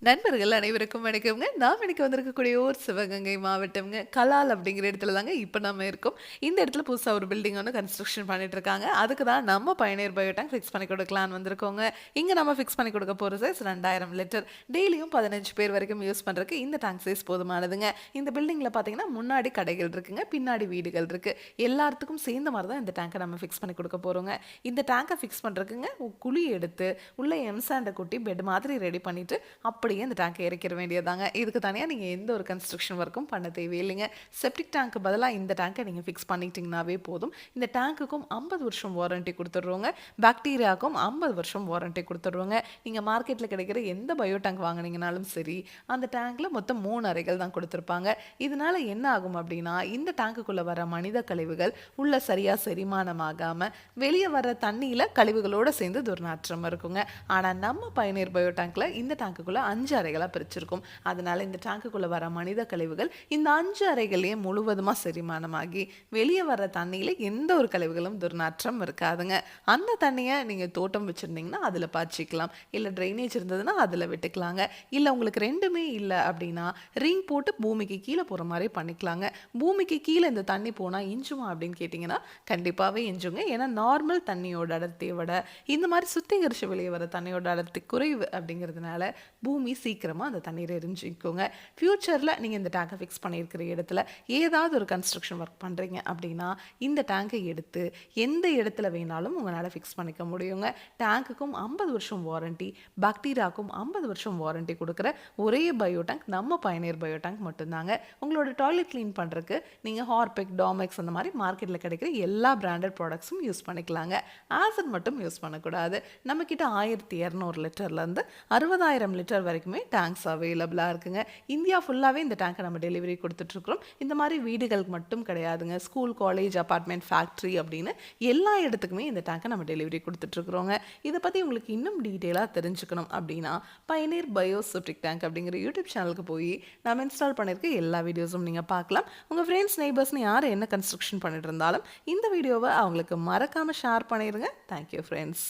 நண்பர்கள் அனைவருக்கும் வணக்கம்ங்க. நாம் இன்னைக்கு வந்திருக்கக்கூடிய ஊர் சிவகங்கை மாவட்டம்ங்க. கலால் அப்படிங்கிற இடத்துல தாங்க இப்போ நம்ம இருக்கோம். இந்த இடத்துல புதுசா ஒரு பில்டிங் ஒண்ணு கன்ஸ்ட்ரக்ஷன் பண்ணிட்டு இருக்காங்க. அதுக்கு தான் நம்ம பயணியர் பயோ டேங்க் ஃபிக்ஸ் பண்ணி கொடுக்கலான்னு வந்திருக்கோங்க. இங்க நம்ம ஃபிக்ஸ் பண்ணி கொடுக்க போற சைஸ் 2000 லிட்டர். டெய்லியும் 15 பேர் வரைக்கும் யூஸ் பண்றதுக்கு இந்த டேங்க் சைஸ் போதுமானதுங்க. இந்த பில்டிங்ல பாத்தீங்கன்னா முன்னாடி கடைகள் இருக்குங்க, பின்னாடி வீடுகள் இருக்கு. எல்லாத்துக்கும் சேர்ந்த மாதிரி தான் இந்த டேங்கை நம்ம ஃபிக்ஸ் பண்ணி கொடுக்க போறோங்க. இந்த டேங்கை ஃபிக்ஸ் பண்றதுக்குங்க குழி எடுத்து உள்ள எம்சாண்டை கொட்டி பெட் மாதிரி ரெடி பண்ணிட்டு அப்படியே இந்த டேங்கை இறக்கிற வேண்டியதாங்க. இதுக்கு தனியாக நீங்கள் எந்த ஒரு கன்ஸ்ட்ரக்ஷன் ஒர்க்கும் பண்ண தேவையில்லைங்க. செப்டிக் டேங்க்கு பதிலாக இந்த டேங்கை நீங்கள் ஃபிக்ஸ் பண்ணிட்டீங்கன்னாவே போதும். இந்த டேங்க்குக்கும் 50 வருஷம் வாரண்டி கொடுத்துட்றோங்க. பாக்டீரியாவுக்கும் 50 வருஷம் வாரண்டி கொடுத்துட்றோங்க. நீங்கள் மார்க்கெட்டில் கிடைக்கிற எந்த பயோ டேங்க் வாங்கினீங்கனாலும் சரி, அந்த டேங்க்கில் மொத்தம் 3 அறைகள் தான் கொடுத்துருப்பாங்க. இதனால என்ன ஆகும் அப்படின்னா, இந்த டேங்குக்குள்ளே வர மனித கழிவுகள் உள்ள சரியாக செரிமானமாகாமல் வெளியே வர தண்ணியில் கழிவுகளோடு சேர்ந்து துர்நாற்றம் இருக்குங்க. ஆனால் நம்ம பயணியர் பயோ டேங்க்கில் இந்த டேங்குக்குள்ளே 5 அறைகளாக பிரிச்சிருக்கும். அதனால இந்த டேங்குக்குள்ளே வர மனித கழிவுகள் இந்த 5 அறைகளையே முழுவதுமாக செரிமானமாகி வெளியே வர தண்ணியில் எந்த ஒரு கழிவுகளும் துர்நாற்றம் இருக்காதுங்க. அந்த தண்ணியை நீங்கள் தோட்டம் வச்சுருந்தீங்கன்னா அதில் பாய்ச்சிக்கலாம், இல்லை ட்ரைனேஜ் இருந்ததுன்னா அதில் விட்டுக்கலாங்க. இல்லை உங்களுக்கு ரெண்டுமே இல்லை அப்படின்னா ரிங் போட்டு பூமிக்கு கீழே போகிற மாதிரி பண்ணிக்கலாங்க. பூமிக்கு கீழே இந்த தண்ணி போனால் இஞ்சுமா அப்படின்னு கேட்டிங்கன்னா கண்டிப்பாகவே இஞ்சுங்க. ஏன்னா நார்மல் தண்ணியோட அடர்த்தியை விட இந்த மாதிரி சுத்திகரித்து வெளியே வர தண்ணியோட அடர்த்தி குறைவு அப்படிங்கிறதுனால பூமி சீக்கிரமாக அந்த தண்ணீரை எரிஞ்சிக்கோங்க. ஃப்யூச்சரில் நீங்கள் இந்த டேங்கை ஃபிக்ஸ் பண்ணியிருக்கிற இடத்துல ஏதாவது ஒரு கன்ஸ்ட்ரக்ஷன் ஒர்க் பண்ணுறீங்க அப்படின்னா இந்த டேங்கை எடுத்து எந்த இடத்துல வேணாலும் உங்களால் ஃபிக்ஸ் பண்ணிக்க முடியுங்க. டேங்குக்கும் 50 வருஷம் வாரண்டி, பாக்டீரியாவுக்கும் 50 வருஷம் வாரண்டி கொடுக்குற ஒரே பயோ டேங்க் நம்ம பயணியர் பயோ டேங்க் மட்டும்தாங்க. உங்களோட டாய்லெட் க்ளீன் பண்ணுறதுக்கு நீங்கள் ஹார்பிக், டாமெக்ஸ் அந்த மாதிரி மார்க்கெட்டில் கிடைக்கிற எல்லா பிராண்டட் ப்ராடக்ட்ஸும் யூஸ் பண்ணிக்கலாங்க. ஆசிட் மட்டும் யூஸ் பண்ணக்கூடாது. நம்மக்கிட்ட 1200 லிட்டர்லேருந்து 60,000 லிட்டர் வரைக்குமே டேங்க்ஸ் அவைலபிளாக இருக்குங்க. இந்தியா ஃபுல்லாகவே இந்த டேங்கை நம்ம டெலிவரி கொடுத்துட்ருக்குறோம். இந்த மாதிரி வீடுகளுக்கு மட்டும் கிடையாதுங்க, ஸ்கூல், காலேஜ், அப்பார்ட்மெண்ட், ஃபேக்ட்ரி அப்படின்னு எல்லா இடத்துக்குமே இந்த டேங்கை நம்ம டெலிவரி கொடுத்துட்ருக்குறோங்க. இதை பற்றி உங்களுக்கு இன்னும் டீட்டெயிலாக தெரிஞ்சுக்கணும் அப்படின்னா பயணியர் பயோ செப்டிக் டேங்க் அப்படிங்கிற யூடியூப் சேனலுக்கு போய் நம்ம இன்ஸ்டால் பண்ணியிருக்க எல்லா வீடியோஸும் நீங்கள் பார்க்கலாம். உங்கள் ஃப்ரெண்ட்ஸ், நெய்பர்ஸ்னு யார் என்ன கன்ஸ்ட்ரக்ஷன் பண்ணிட்டு இருந்தாலும் இந்த வீடியோவை அவங்களுக்கு மறக்காமல் ஷேர் பண்ணிடுங்க. Thank you friends.